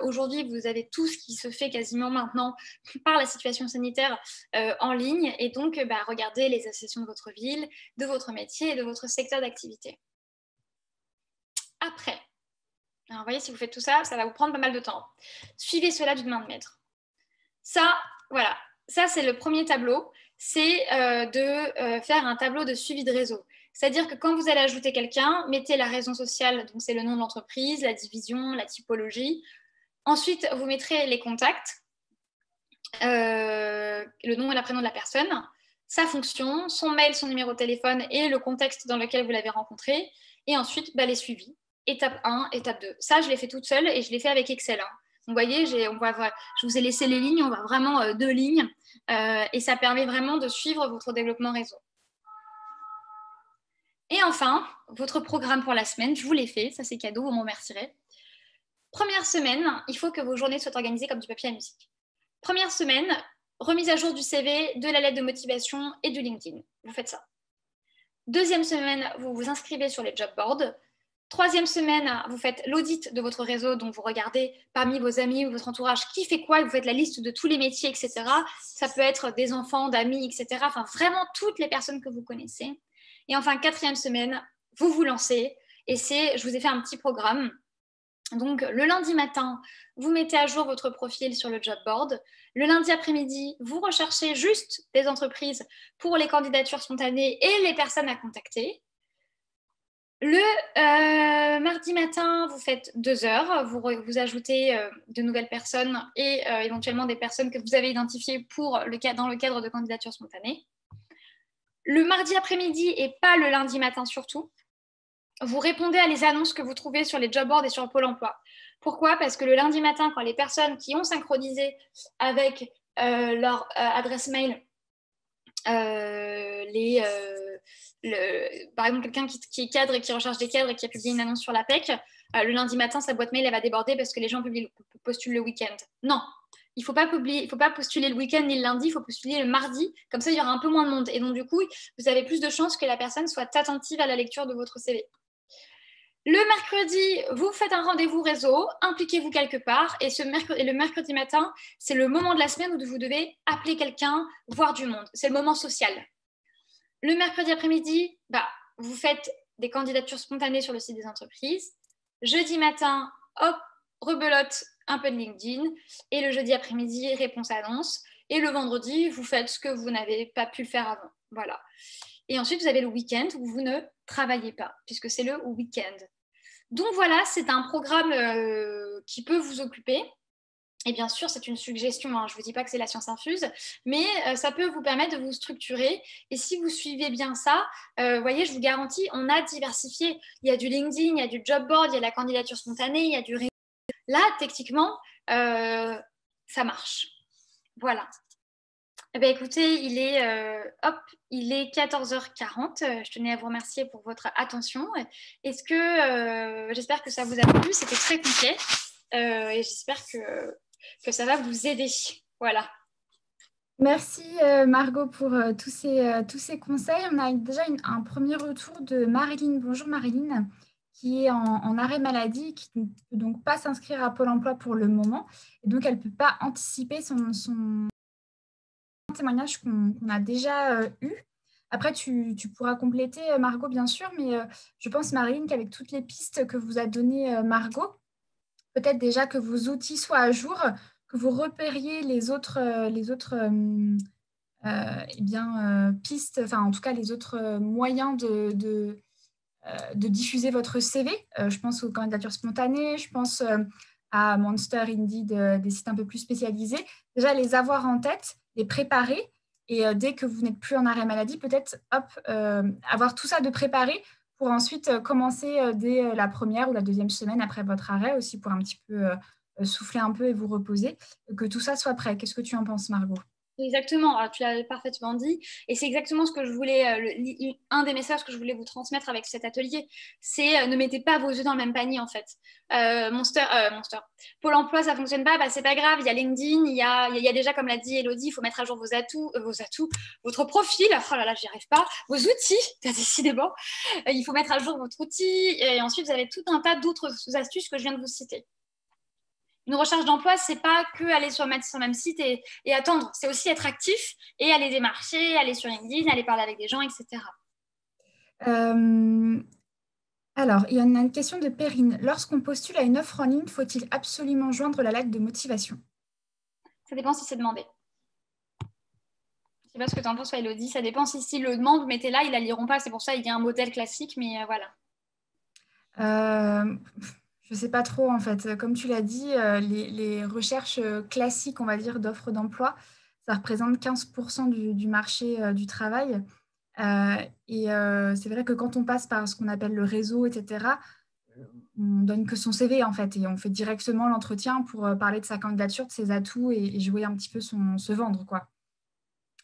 Aujourd'hui, vous avez tout ce qui se fait quasiment maintenant par la situation sanitaire en ligne. Et donc, regardez les associations de votre ville, de votre métier et de votre secteur d'activité. Après, alors, vous voyez, si vous faites tout ça, ça va vous prendre pas mal de temps. Suivez cela d'une main de maître. Ça, voilà, ça c'est le premier tableau, c'est de faire un tableau de suivi de réseau. C'est-à-dire que quand vous allez ajouter quelqu'un, mettez la raison sociale, donc c'est le nom de l'entreprise, la division, la typologie. Ensuite, vous mettrez les contacts, le nom et le prénom de la personne, sa fonction, son mail, son numéro de téléphone et le contexte dans lequel vous l'avez rencontré. Et ensuite, les suivis. Étape 1, étape 2. Ça, je l'ai fait toute seule et je l'ai fait avec Excel. Hein. Vous voyez, je vous ai laissé les lignes, on voit vraiment 2 lignes et ça permet vraiment de suivre votre développement réseau. Et enfin, votre programme pour la semaine, je vous l'ai fait, ça c'est cadeau, vous m'en remercierez. Première semaine, il faut que vos journées soient organisées comme du papier à musique. Première semaine, remise à jour du CV, de la lettre de motivation et du LinkedIn. Vous faites ça. Deuxième semaine, vous vous inscrivez sur les job boards. Troisième semaine, vous faites l'audit de votre réseau, donc vous regardez parmi vos amis ou votre entourage qui fait quoi, et vous faites la liste de tous les métiers, etc. Ça peut être des enfants, d'amis, etc. Enfin, vraiment toutes les personnes que vous connaissez. Et enfin, quatrième semaine, vous vous lancez. Et je vous ai fait un petit programme. Donc, le lundi matin, vous mettez à jour votre profil sur le job board. Le lundi après-midi, vous recherchez juste des entreprises pour les candidatures spontanées et les personnes à contacter. Le mardi matin, vous faites 2 heures, vous ajoutez de nouvelles personnes et éventuellement des personnes que vous avez identifiées dans le cadre de candidature spontanée. Le mardi après-midi et pas le lundi matin surtout, vous répondez à les annonces que vous trouvez sur les job boards et sur Pôle emploi. Pourquoi ? Parce que le lundi matin, quand les personnes qui ont synchronisé avec leur adresse mail, par exemple, quelqu'un qui est cadre et qui recherche des cadres et qui a publié une annonce sur la PEC, le lundi matin, sa boîte mail elle va déborder parce que les gens postulent le week-end. Non, il ne faut pas postuler le week-end ni le lundi, il faut postuler le mardi. Comme ça, il y aura un peu moins de monde. Et donc, du coup, vous avez plus de chances que la personne soit attentive à la lecture de votre CV. Le mercredi, vous faites un rendez-vous réseau, impliquez-vous quelque part. Et le mercredi matin, c'est le moment de la semaine où vous devez appeler quelqu'un, voir du monde. C'est le moment social. Le mercredi après-midi, vous faites des candidatures spontanées sur le site des entreprises. Jeudi matin, hop, rebelote un peu de LinkedIn. Et le jeudi après-midi, réponse annonce. Et le vendredi, vous faites ce que vous n'avez pas pu faire avant. Voilà. Et ensuite, vous avez le week-end où vous ne travaillez pas, puisque c'est le week-end. Donc voilà, c'est un programme qui peut vous occuper. Et bien sûr, c'est une suggestion, hein. Je ne vous dis pas que c'est la science infuse, mais ça peut vous permettre de vous structurer. Et si vous suivez bien ça, vous voyez, je vous garantis, on a diversifié. Il y a du LinkedIn, il y a du job board, il y a de la candidature spontanée, il y a du... Là, techniquement, ça marche. Voilà. Eh bien, écoutez, il est 14h40. Je tenais à vous remercier pour votre attention. J'espère que ça vous a plu. C'était très complet. Et j'espère que ça va vous aider. Voilà. Merci Margot pour tous ces conseils. On a déjà un premier retour de Marilyn. Bonjour Marilyn, qui est en arrêt maladie, qui ne peut donc pas s'inscrire à Pôle emploi pour le moment. Et donc, elle ne peut pas anticiper son témoignage qu'on a déjà eu. Après, tu pourras compléter, Margot, bien sûr, mais je pense, Marilyn, qu'avec toutes les pistes que vous a données Margot, peut-être déjà que vos outils soient à jour, que vous repériez les autres pistes, enfin en tout cas les autres moyens de diffuser votre CV. Je pense aux candidatures spontanées, je pense à Monster, Indeed, des sites un peu plus spécialisés. Déjà les avoir en tête, les préparer et dès que vous n'êtes plus en arrêt maladie, peut-être avoir tout ça de préparé pour ensuite commencer dès la première ou la deuxième semaine après votre arrêt aussi pour un petit peu souffler un peu et vous reposer, que tout ça soit prêt. Qu'est-ce que tu en penses, Margot ? Exactement, alors, tu l'as parfaitement dit, et c'est exactement ce que je voulais, un des messages que je voulais vous transmettre avec cet atelier, c'est ne mettez pas vos œufs dans le même panier en fait. Monster, Pôle emploi ça fonctionne pas, bah, c'est pas grave, il y a LinkedIn, il y a déjà comme l'a dit Elodie, il faut mettre à jour vos atouts, votre profil, oh là là j'y arrive pas, vos outils, décidément, il faut mettre à jour votre outil, et ensuite vous avez tout un tas d'autres astuces que je viens de vous citer. Une recherche d'emploi, c'est pas que aller sur le même site et attendre. C'est aussi être actif et aller démarcher, aller sur LinkedIn, aller parler avec des gens, etc. Euh, alors, il y en a une question de Perrine. Lorsqu'on postule à une offre en ligne, faut-il absolument joindre la lettre de motivation? Ça dépend si c'est demandé. Je sais pas ce que tu en penses, Elodie. Ça dépend si le demande, mettez-là, ils la liront pas. C'est pour ça il y a un modèle classique, mais voilà. Euh, je ne sais pas trop en fait. Comme tu l'as dit, les recherches classiques, on va dire, d'offres d'emploi, ça représente 15% du marché du travail. C'est vrai que quand on passe par ce qu'on appelle le réseau, etc., on donne que son CV en fait et on fait directement l'entretien pour parler de sa candidature, de ses atouts et jouer un petit peu se vendre, quoi.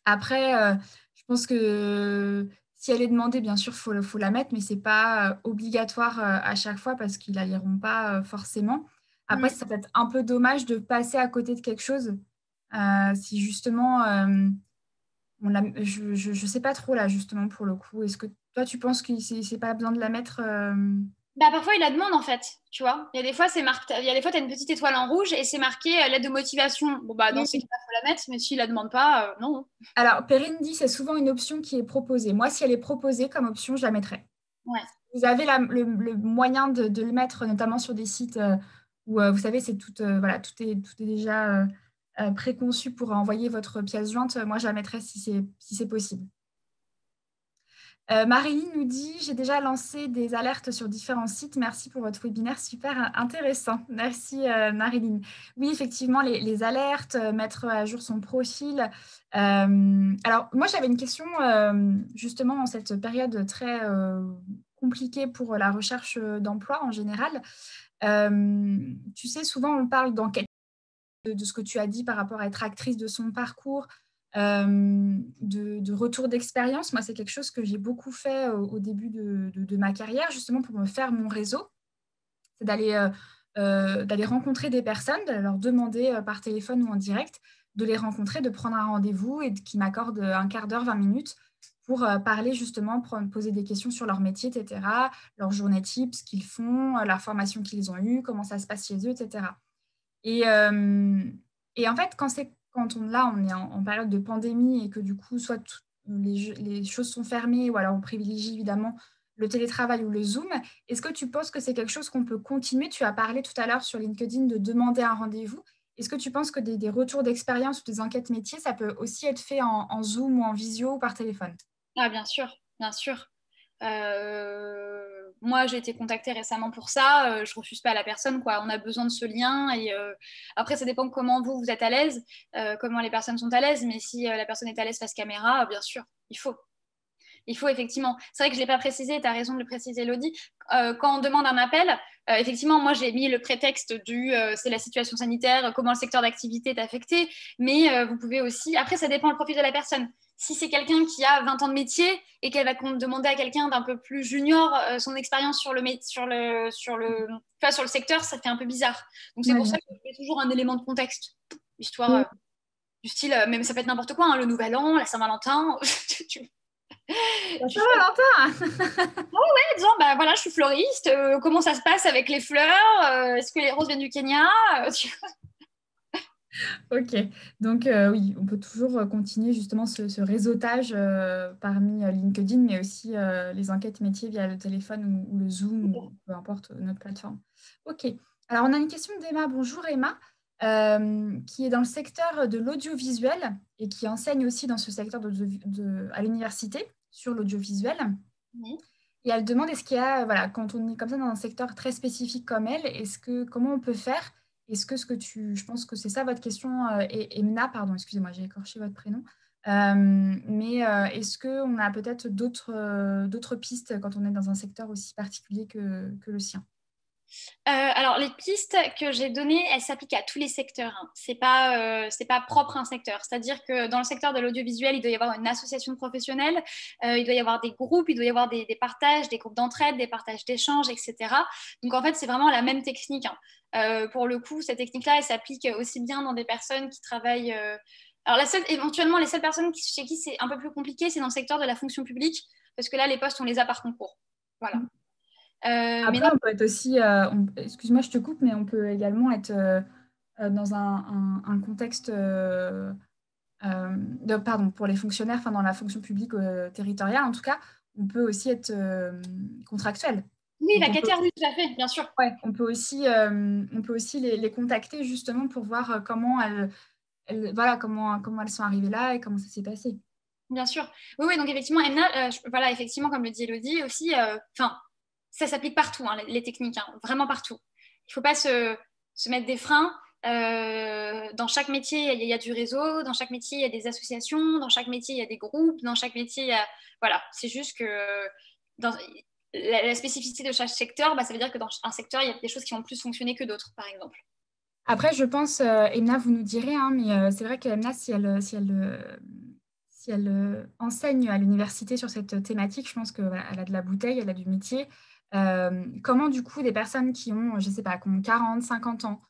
Après, je pense que si elle est demandée, bien sûr, faut la mettre, mais c'est pas obligatoire à chaque fois parce qu'ils la liront pas forcément. Après, Mm. ça peut être un peu dommage de passer à côté de quelque chose si justement je sais pas trop là justement pour le coup. Est-ce que toi tu penses que c'est pas besoin de la mettre Bah, parfois, il la demande en fait, tu vois. Il y a des fois, il y a des fois, tu as une petite étoile en rouge et c'est marqué lettre de motivation. Bon, bah, dans Oui. ces cas-là, il faut la mettre, mais s'il la demande pas, non. Alors, Perrine dit c'est souvent une option qui est proposée. Moi, si elle est proposée comme option, je la mettrais. Ouais. Vous avez le moyen de le mettre, notamment sur des sites où, vous savez, c'est tout, voilà, tout est déjà préconçu pour envoyer votre pièce jointe. Moi, je la mettrais si c'est possible. Marilyn nous dit, j'ai déjà lancé des alertes sur différents sites. Merci pour votre webinaire, super intéressant. Merci Marilyn. Oui, effectivement, les alertes, mettre à jour son profil. Alors, moi, j'avais une question justement en cette période très compliquée pour la recherche d'emploi en général. Tu sais, souvent, on parle d'enquête de ce que tu as dit par rapport à être actrice de son parcours, de retour d'expérience. Moi, c'est quelque chose que j'ai beaucoup fait au début de ma carrière, justement pour me faire mon réseau. C'est d'aller rencontrer des personnes, de leur demander par téléphone ou en direct, de les rencontrer, de prendre un rendez-vous et qu'ils m'accordent un quart d'heure, 20 minutes pour parler justement, poser des questions sur leur métier, etc., leur journée type, ce qu'ils font, la formation qu'ils ont eue, comment ça se passe chez eux, etc. Et, euh, et en fait, là, on est en période de pandémie et que du coup, soit les choses sont fermées ou alors on privilégie évidemment le télétravail ou le Zoom, est-ce que tu penses que c'est quelque chose qu'on peut continuer? Tu as parlé tout à l'heure sur LinkedIn de demander un rendez-vous. Est-ce que tu penses que des retours d'expérience ou des enquêtes métiers, ça peut aussi être fait en Zoom ou en visio ou par téléphone? Ah, bien sûr, bien sûr. Moi, j'ai été contactée récemment pour ça. Je refuse pas à la personne, quoi. On a besoin de ce lien et après, ça dépend comment vous êtes à l'aise, comment les personnes sont à l'aise. Mais si la personne est à l'aise face caméra, bien sûr, il faut. Il faut effectivement. C'est vrai que je ne l'ai pas précisé, tu as raison de le préciser, Elodie. Quand on demande un appel, effectivement, moi j'ai mis le prétexte c'est la situation sanitaire, comment le secteur d'activité est affecté, mais vous pouvez aussi. Après, ça dépend le profil de la personne. Si c'est quelqu'un qui a 20 ans de métier et qu'elle va demander à quelqu'un d'un peu plus junior son expérience sur le secteur, ça fait un peu bizarre. Donc c'est Ouais, pour bien ça que sûr. je fais toujours un élément de contexte, histoire du style, même ça peut être n'importe quoi, hein, le Nouvel An, la Saint-Valentin. La tu choisis Saint-Valentin. disant, bah voilà, je suis fleuriste, comment ça se passe avec les fleurs, est-ce que les roses viennent du Kenya. Ok, donc oui, on peut toujours continuer justement ce réseautage parmi LinkedIn, mais aussi les enquêtes métiers via le téléphone ou le Zoom ou peu importe notre plateforme. Ok, alors on a une question d'Emma. Bonjour Emma, qui est dans le secteur de l'audiovisuel et qui enseigne aussi dans ce secteur à l'université sur l'audiovisuel. Oui. Et elle demande, est-ce qu'il y a, voilà, quand on est comme ça dans un secteur très spécifique comme elle, comment on peut faire? Est-ce que je pense que c'est ça votre question, et Emna, pardon, excusez-moi, j'ai écorché votre prénom. Mais est-ce qu'on a peut-être d'autres pistes quand on est dans un secteur aussi particulier que le sien? Alors, les pistes que j'ai données, elles s'appliquent à tous les secteurs, hein. C'est pas propre à un secteur. C'est-à-dire que dans le secteur de l'audiovisuel, il doit y avoir une association professionnelle, il doit y avoir des groupes, il doit y avoir des partages, des groupes d'entraide, des partages d'échanges, etc. Donc, en fait, c'est vraiment la même technique, hein. Pour le coup, cette technique-là, elle s'applique aussi bien dans des personnes qui travaillent. Alors, éventuellement, les seules personnes chez qui c'est un peu plus compliqué, c'est dans le secteur de la fonction publique, parce que là, les postes, on les a par concours. Voilà. Mais Après, non, on peut être aussi, excuse-moi, je te coupe, mais on peut également être dans un contexte, pardon, pour les fonctionnaires, enfin dans la fonction publique territoriale en tout cas, on peut aussi être contractuel. oui, Donc vacataire, oui, tout à fait, bien sûr. ouais, on peut aussi les contacter justement pour voir voilà, comment elles sont arrivées là et comment ça s'est passé. Bien sûr. Oui, oui, donc effectivement, Emna, voilà, effectivement, comme le dit Elodie aussi, enfin, ça s'applique partout, hein, les techniques, hein, vraiment partout. Il ne faut pas se mettre des freins. Dans chaque métier, il y a du réseau, dans chaque métier, il y a des associations, dans chaque métier, il y a des groupes, dans chaque métier, il y a... Voilà, c'est juste que dans la spécificité de chaque secteur, bah, ça veut dire que dans un secteur, il y a des choses qui vont plus fonctionner que d'autres, par exemple. Après, je pense, Emna, vous nous direz, hein, mais c'est vrai qu'Emna, si elle enseigne à l'université sur cette thématique, je pense qu'elle a de la bouteille, elle a du métier. Comment, du coup, des personnes qui ont, je ne sais pas, qui ont 40, 50 ans,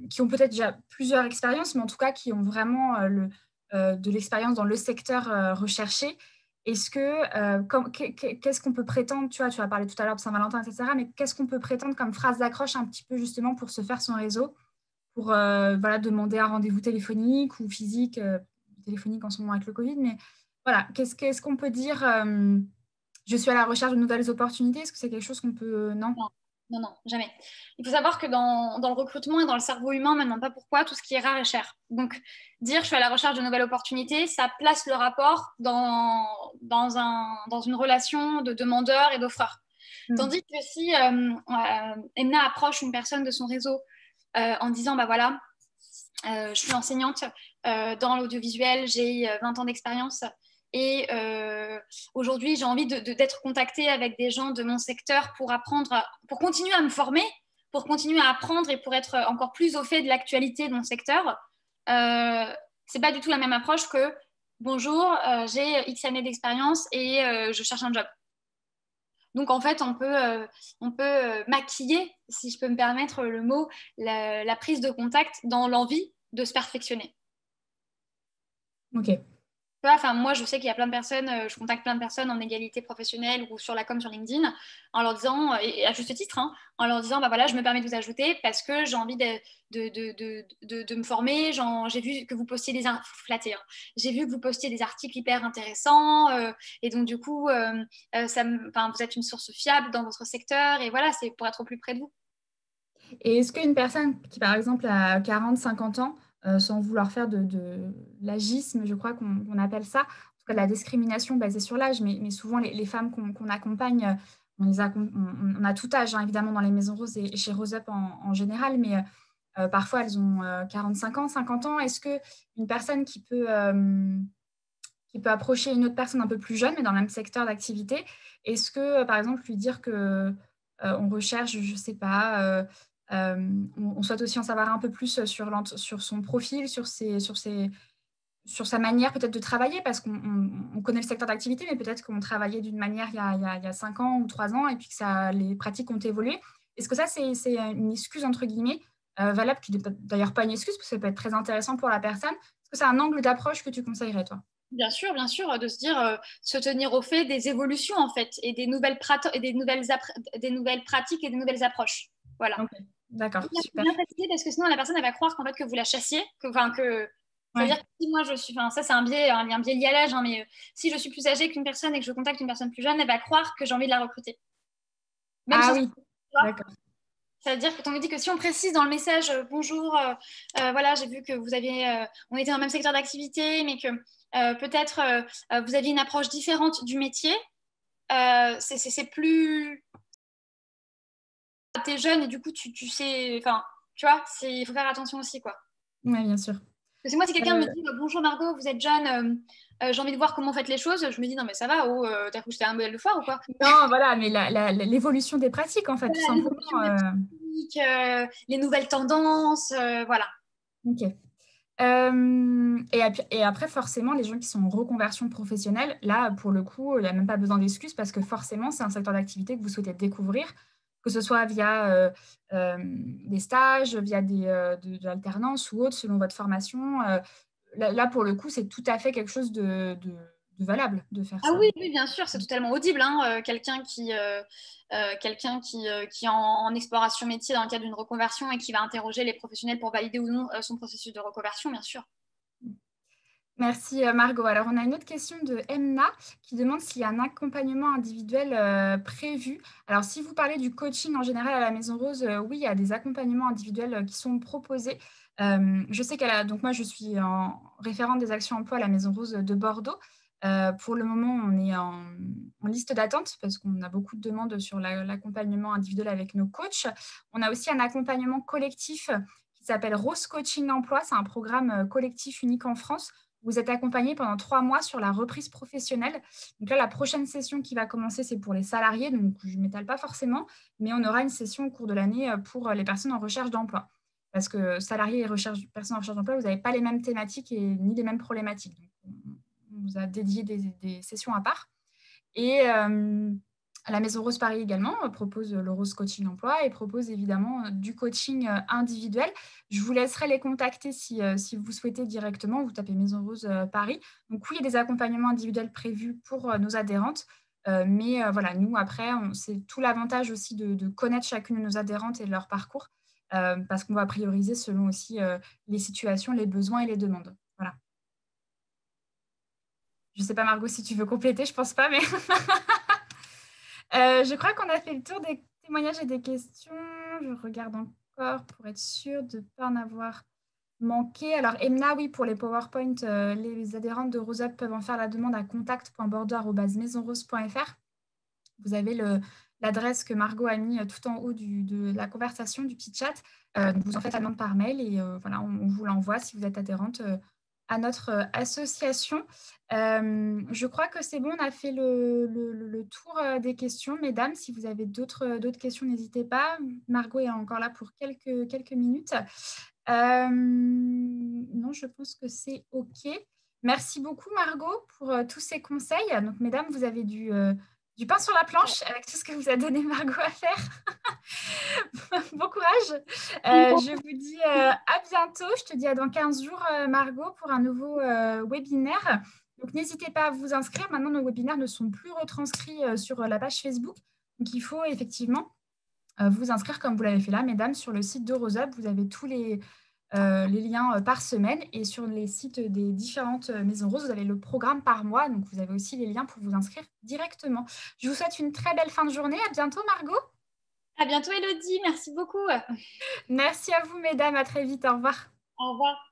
qui ont peut-être déjà plusieurs expériences, mais en tout cas qui ont vraiment de l'expérience dans le secteur recherché, est-ce que, qu'est-ce qu'on peut prétendre, tu as parlé tout à l'heure de Saint-Valentin, etc., mais qu'est-ce qu'on peut prétendre comme phrase d'accroche un petit peu justement pour se faire son réseau, pour voilà, demander un rendez-vous téléphonique ou physique, téléphonique en ce moment avec le Covid, mais voilà, qu'est-ce qu'on peut dire je suis à la recherche de nouvelles opportunités, est-ce que c'est quelque chose qu'on peut... Non? Non, non, non, jamais. Il faut savoir que dans le recrutement et dans le cerveau humain, maintenant pas pourquoi, tout ce qui est rare est cher. Donc, dire je suis à la recherche de nouvelles opportunités, ça place le rapport dans une relation de demandeur et d'offreur. Mm. Tandis que si Emna approche une personne de son réseau en disant, bah voilà, je suis enseignante dans l'audiovisuel, j'ai 20 ans d'expérience et aujourd'hui j'ai envie d'être contactée avec des gens de mon secteur pour apprendre, pour continuer à me former, pour continuer à apprendre et pour être encore plus au fait de l'actualité de mon secteur. C'est pas du tout la même approche que bonjour, j'ai X années d'expérience et je cherche un job. Donc en fait, on peut maquiller, si je peux me permettre le mot, la prise de contact dans l'envie de se perfectionner. Ok. Tu vois, enfin, moi, je sais qu'il y a plein de personnes, je contacte plein de personnes en égalité professionnelle ou sur la com sur LinkedIn, en leur disant, et à juste titre, hein, en leur disant, bah voilà, je me permets de vous ajouter parce que j'ai envie de me former. J'ai vu que vous postiez flatté, hein. J'ai vu que vous postiez des articles hyper intéressants, et donc du coup, vous êtes une source fiable dans votre secteur, et voilà, c'est pour être au plus près de vous. Et est-ce qu'une personne qui, par exemple, a 40, 50 ans, sans vouloir faire de l'agisme, je crois qu'on appelle ça, en tout cas de la discrimination basée sur l'âge, mais souvent les femmes qu'on accompagne, on a tout âge, hein, évidemment, dans les Maisons Roses et chez Rose Up en général, mais parfois elles ont 45 ans, 50 ans. Est-ce qu'une personne qui peut approcher une autre personne un peu plus jeune, mais dans le même secteur d'activité, est-ce que, par exemple, lui dire que on recherche, je ne sais pas, on souhaite aussi en savoir un peu plus sur son profil, sur sa manière peut-être de travailler, parce qu'on connaît le secteur d'activité, mais peut-être qu'on travaillait d'une manière il y a 5 ans ou 3 ans, et puis que les pratiques ont évolué. Est-ce que ça, c'est une excuse, entre guillemets, valable, qui n'est d'ailleurs pas une excuse, parce que ça peut être très intéressant pour la personne. Est-ce que c'est un angle d'approche que tu conseillerais, toi? Bien sûr, de se dire, se tenir au fait des évolutions en fait, et des nouvelles pratiques et des nouvelles approches. Voilà. Ok, d'accord, Il faut super. bien préciser parce que sinon la personne elle va croire qu'en fait que vous la chassiez, ça veut Ouais. dire que si moi je suis, enfin ça c'est un biais lié à l'âge, hein, mais si je suis plus âgée qu'une personne et que je contacte une personne plus jeune, elle va croire que j'ai envie de la recruter. Même Ah sans oui, savoir. d'accord. Ça veut dire que on me dit que si on précise dans le message bonjour, voilà, j'ai vu que on était dans le même secteur d'activité, mais que peut-être vous aviez une approche différente du métier, c'est plus. T'es jeune et du coup tu sais, enfin, tu vois, il faut faire attention aussi, quoi. Oui, bien sûr. Parce que moi, si quelqu'un me dit bonjour Margot, vous êtes jeune, j'ai envie de voir comment vous faites les choses, je me dis non, mais ça va, t'as cru que j'étais un modèle de foire ou quoi? Non, voilà, mais l'évolution des pratiques, en fait, tout Voilà, simplement. l'évolution des pratiques, les nouvelles tendances, voilà. Ok. Et après, forcément, les gens qui sont en reconversion professionnelle, là, pour le coup, il n'y a même pas besoin d'excuses parce que forcément, c'est un secteur d'activité que vous souhaitez découvrir, que ce soit via des stages, via de l'alternance ou autre, selon votre formation. Là, pour le coup, c'est tout à fait quelque chose de valable de faire Ah ça. oui, oui, bien sûr, c'est totalement audible, hein, qui est en exploration métier dans le cadre d'une reconversion et qui va interroger les professionnels pour valider ou non son processus de reconversion, bien sûr. Merci Margot. Alors, on a une autre question de Emna qui demande s'il y a un accompagnement individuel prévu. Alors, si vous parlez du coaching en général à la Maison Rose, oui, il y a des accompagnements individuels qui sont proposés. Je sais donc moi, je suis en référente des actions emploi à la Maison Rose de Bordeaux. Pour le moment, on est en liste d'attente parce qu'on a beaucoup de demandes sur l'accompagnement individuel avec nos coachs. On a aussi un accompagnement collectif qui s'appelle Rose Coaching Emploi. C'est un programme collectif unique en France. Vous êtes accompagné pendant 3 mois sur la reprise professionnelle. Donc là, la prochaine session qui va commencer, c'est pour les salariés. Donc, je ne m'étale pas forcément, mais on aura une session au cours de l'année pour les personnes en recherche d'emploi. Parce que salariés et personnes en recherche d'emploi, vous n'avez pas les mêmes thématiques ni les mêmes problématiques. Donc, on vous a dédié des sessions à part. Et la Maison Rose Paris également propose le Rose Coaching Emploi et propose évidemment du coaching individuel. Je vous laisserai les contacter si vous souhaitez directement. Vous tapez Maison Rose Paris. Donc oui, il y a des accompagnements individuels prévus pour nos adhérentes. Mais voilà, nous, après, c'est tout l'avantage aussi de connaître chacune de nos adhérentes et leur parcours parce qu'on va prioriser selon aussi les situations, les besoins et les demandes. Voilà. Je ne sais pas, Margot, si tu veux compléter, je ne pense pas, mais je crois qu'on a fait le tour des témoignages et des questions. Je regarde encore pour être sûre de ne pas en avoir manqué. Alors, Emna, oui, pour les PowerPoint, les adhérentes de RoseUp peuvent en faire la demande à contact.bordeaux@maisonrose.fr. Vous avez l'adresse que Margot a mis tout en haut de la conversation, du petit chat. Vous en faites la demande par mail et voilà, on vous l'envoie si vous êtes adhérente à notre association. Je crois que c'est bon, on a fait le tour des questions. Mesdames, si vous avez d'autres questions, n'hésitez pas. Margot est encore là pour quelques minutes. Non, je pense que c'est OK. Merci beaucoup, Margot, pour tous ces conseils. Donc, mesdames, vous avez du pain sur la planche avec tout ce que vous a donné Margot à faire. Bon courage. Je vous dis à bientôt. Je te dis à dans 15 jours, Margot, pour un nouveau webinaire. Donc, n'hésitez pas à vous inscrire. Maintenant, nos webinaires ne sont plus retranscrits sur la page Facebook. Donc, il faut effectivement vous inscrire comme vous l'avez fait là, mesdames, sur le site de RoseUp. Vous avez tous les liens par semaine et sur les sites des différentes Maisons Roses, vous avez le programme par mois. Donc, vous avez aussi les liens pour vous inscrire directement. Je vous souhaite une très belle fin de journée. À bientôt, Margot. À bientôt, Elodie. Merci beaucoup. Merci à vous, mesdames. À très vite. Au revoir. Au revoir.